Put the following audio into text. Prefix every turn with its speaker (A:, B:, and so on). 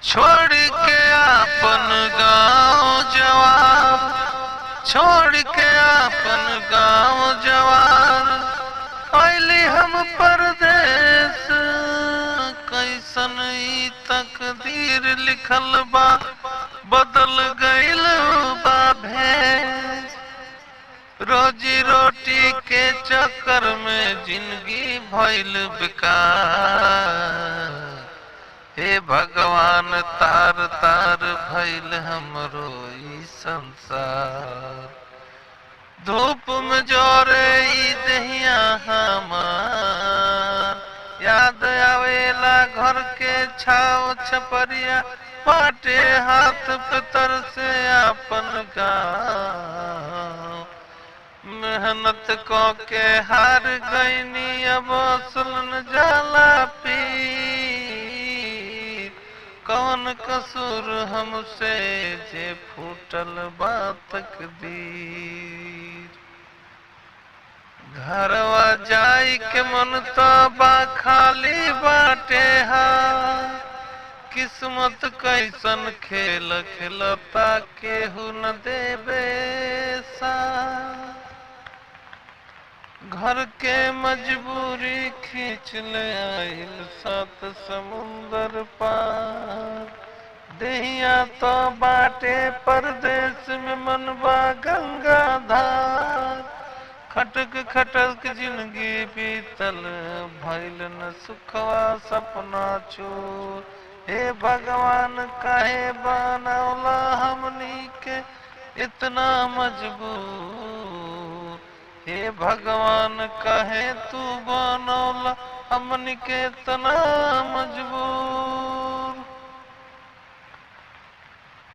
A: छोड़ के आपन गाँव जवार, छोड़ के आपन गाँव जवार, आइली हम परदेस। कैसन ई तकदीर लिखल बा, बदल गइल बा भेष। रोजी रोटी के चक्कर में जिंदगी भइल बेकार। हे भगवान तार तार भइल हमरो ई संसार। धूप में जोरे ई दहिया हमार, याद आवेला घर के छाव छपरिया, बाटे हाथ पे तरसे आपन गाँव। मेहनत को के हार गईनी, अब असल जाला पीर। कौन कसूर हमसे जे फूटल बा तकदीर। घरवा जाई के मन तो बा खाली बाटे हा, किस्मत कैसन खेल खेलता केहू न देबे सा। घर के मजबूरी खींच ले आइल सात समुंदर पार। देहिया तो बाटे परदेश में मनबा गंगा धार। खटक खटक जिंदगी बीतल, भइल न सुखवा सपना चूर। हे भगवान काहे बनौला हमनी के इतना मजबूर। हे भगवान काहे तू बनौला हमनी के इतना